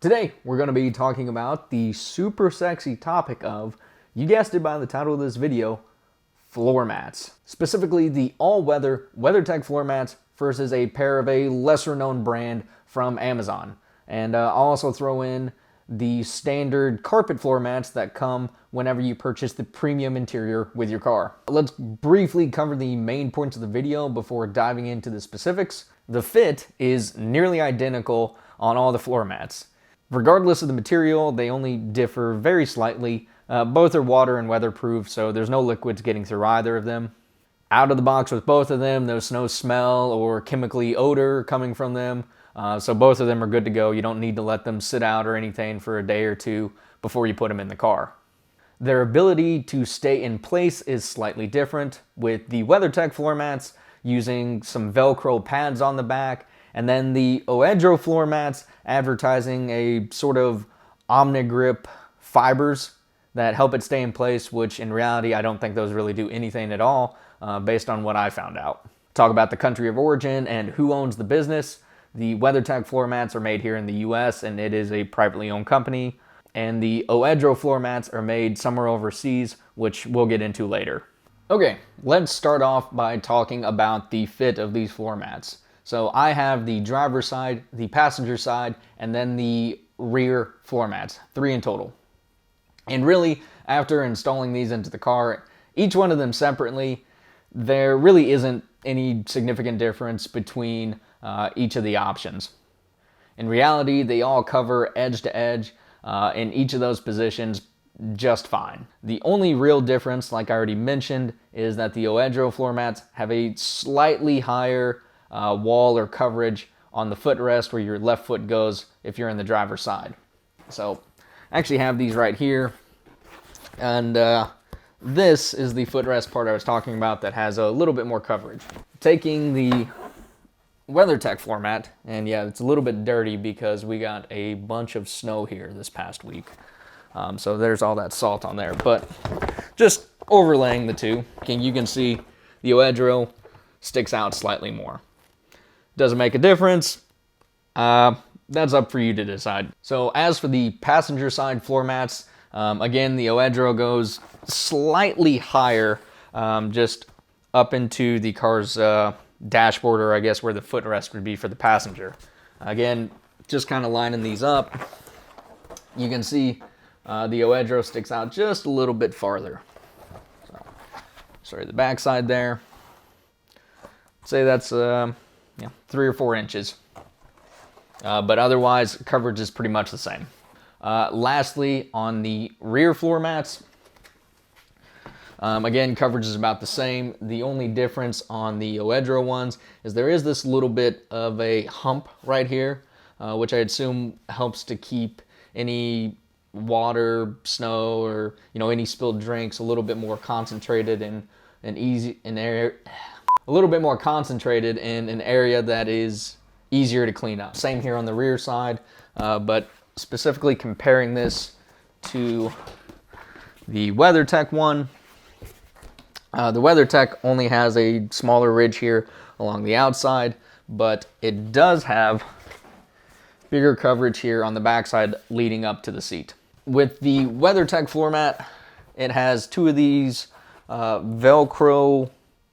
Today, we're going to be talking about the super sexy topic of, you guessed it by the title of this video, floor mats. Specifically, the all-weather WeatherTech floor mats versus a pair of a lesser-known brand from Amazon. And I'll also throw in the standard carpet floor mats that come whenever you purchase the premium interior with your car. Let's briefly cover the main points of the video before diving into the specifics. The fit is nearly identical on all the floor mats. Regardless of the material, they only differ very slightly. Both are water and weatherproof, so there's no liquids getting through either of them. Out of the box with both of them, there's no smell or chemically odor coming from them. So both of them are good to go. You don't need to let them sit out or anything for a day or two before you put them in the car. Their ability to stay in place is slightly different, with the WeatherTech floor mats using some Velcro pads on the back, and then the OEDRO floor mats advertising a sort of Omni-Grip fibers that help it stay in place, which in reality I don't think those really do anything at all based on what I found out. Talk about the country of origin and who owns the business. The WeatherTech floor mats are made here in the US and it is a privately owned company. And the OEDRO floor mats are made somewhere overseas, which we'll get into later. Okay, let's start off by talking about the fit of these floor mats. So I have the driver's side, the passenger side, and then the rear floor mats, 3 in total. And really, after installing these into the car, each one of them separately, there really isn't any significant difference between each of the options. In reality, they all cover edge to edge in each of those positions just fine. The only real difference, like I already mentioned, is that the OEDRO floor mats have a slightly higher wall or coverage on the footrest where your left foot goes if you're in the driver's side. So I actually have these right here, and this is the footrest part I was talking about that has a little bit more coverage. Taking the WeatherTech floor mat, and yeah, it's a little bit dirty because we got a bunch of snow here this past week. So there's all that salt on there, but just overlaying the two, you can see the OEDRO sticks out slightly more. Doesn't make a difference. That's up for you to decide. So as for the passenger side floor mats, again, the OEDRO goes slightly higher, just up into the car's dashboard, or I guess where the footrest would be for the passenger. Again, just kind of lining these up, you can see the OEDRO sticks out just a little bit farther. So, sorry, the back side there. Say that's 3 or 4 inches. But otherwise, coverage is pretty much the same. Lastly, on the rear floor mats, again, coverage is about the same. The only difference on the OEDRO ones is there is this little bit of a hump right here, which I assume helps to keep any water, snow, or any spilled drinks a little bit more concentrated in an area that is easier to clean up. Same here on the rear side, but specifically comparing this to the WeatherTech one, the WeatherTech only has a smaller ridge here along the outside, but it does have bigger coverage here on the backside leading up to the seat. With the WeatherTech floor mat, it has 2 of these Velcro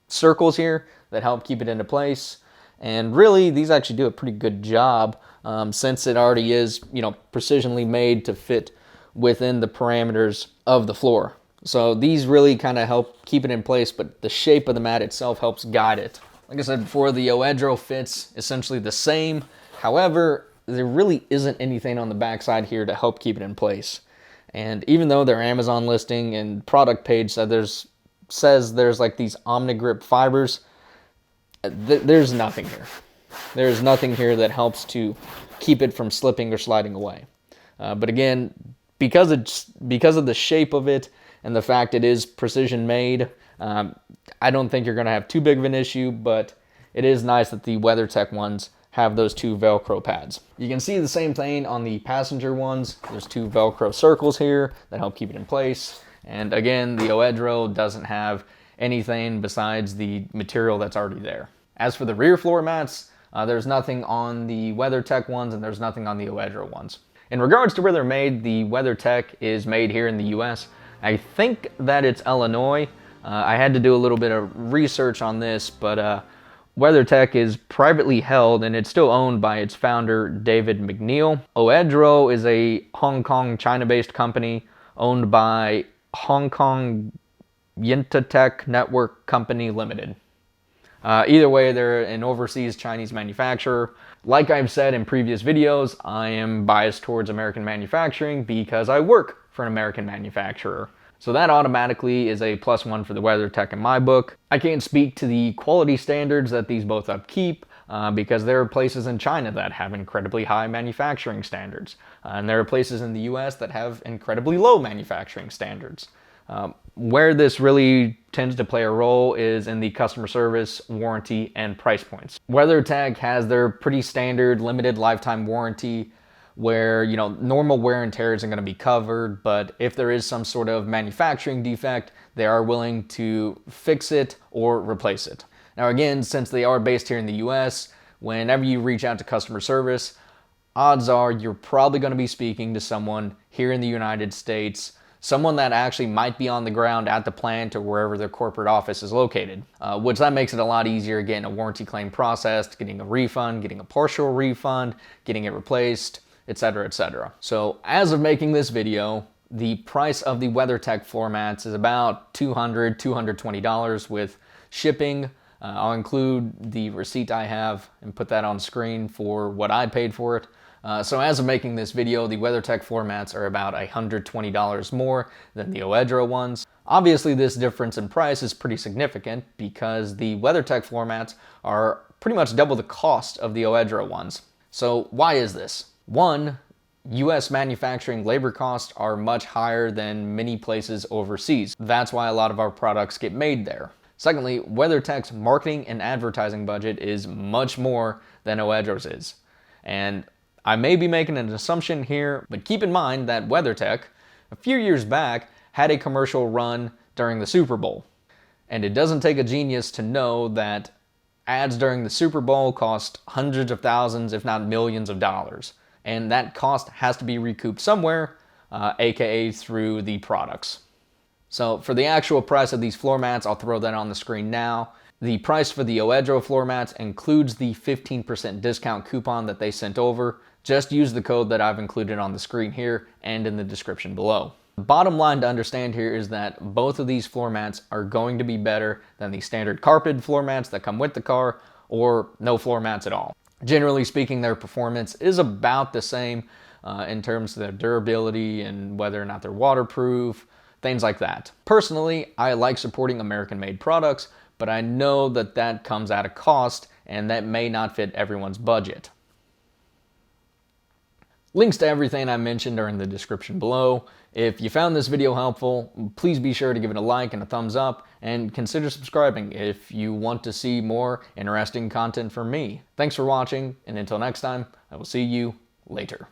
circles here that help keep it into place. And really, these actually do a pretty good job since it already is, precisionally made to fit within the parameters of the floor. So these really kind of help keep it in place, but the shape of the mat itself helps guide it. Like I said before, the OEDRO fits essentially the same. However, there really isn't anything on the backside here to help keep it in place. And even though their Amazon listing and product page says there's like these Omni-Grip fibers, there's nothing here. There's nothing here that helps to keep it from slipping or sliding away. But again, because of the shape of it and the fact it is precision made, I don't think you're going to have too big of an issue, but it is nice that the WeatherTech ones have those 2 Velcro pads. You can see the same thing on the passenger ones. There's 2 Velcro circles here that help keep it in place. And again, the OEDRO doesn't have anything besides the material that's already there. As for the rear floor mats, there's nothing on the WeatherTech ones and there's nothing on the OEDRO ones. In regards to where they're made, the WeatherTech is made here in the US. I think that it's Illinois. I had to do a little bit of research on this, but WeatherTech is privately held and it's still owned by its founder, David McNeil. OEDRO is a Hong Kong, China-based company owned by Hong Kong Untitled Network Company Limited. Either way, they're an overseas Chinese manufacturer. Like I've said in previous videos, I am biased towards American manufacturing because I work for an American manufacturer. So that automatically is a +1 for the WeatherTech in my book. I can't speak to the quality standards that these both upkeep because there are places in China that have incredibly high manufacturing standards. And there are places in the US that have incredibly low manufacturing standards. Where this really tends to play a role is in the customer service, warranty, and price points. WeatherTech has their pretty standard limited lifetime warranty where, you know, normal wear and tear isn't going to be covered, but if there is some sort of manufacturing defect, they are willing to fix it or replace it. Now again, since they are based here in the US, whenever you reach out to customer service, odds are you're probably going to be speaking to someone here in the United States, someone that actually might be on the ground at the plant or wherever their corporate office is located, which that makes it a lot easier getting a warranty claim processed, getting a refund, getting a partial refund, getting it replaced, etc., etc. So as of making this video, the price of the WeatherTech floor mats is about $200, $220 with shipping. I'll include the receipt I have and put that on screen for what I paid for it. So as of making this video, the WeatherTech floor mats are about $120 more than the OEDRO ones. Obviously, this difference in price is pretty significant because the WeatherTech floor mats are pretty much double the cost of the OEDRO ones. So why is this? One, US manufacturing labor costs are much higher than many places overseas. That's why a lot of our products get made there. Secondly, WeatherTech's marketing and advertising budget is much more than OEDRO's is. And I may be making an assumption here, but keep in mind that WeatherTech, a few years back, had a commercial run during the Super Bowl. And it doesn't take a genius to know that ads during the Super Bowl cost hundreds of thousands, if not millions of dollars. And that cost has to be recouped somewhere, aka through the products. So for the actual price of these floor mats, I'll throw that on the screen now. The price for the OEDRO floor mats includes the 15% discount coupon that they sent over. Just use the code that I've included on the screen here and in the description below. The bottom line to understand here is that both of these floor mats are going to be better than the standard carpeted floor mats that come with the car or no floor mats at all. Generally speaking, their performance is about the same in terms of their durability and whether or not they're waterproof, things like that. Personally, I like supporting American-made products, but I know that that comes at a cost and that may not fit everyone's budget. Links to everything I mentioned are in the description below. If you found this video helpful, please be sure to give it a like and a thumbs up, and consider subscribing if you want to see more interesting content from me. Thanks for watching, and until next time, I will see you later.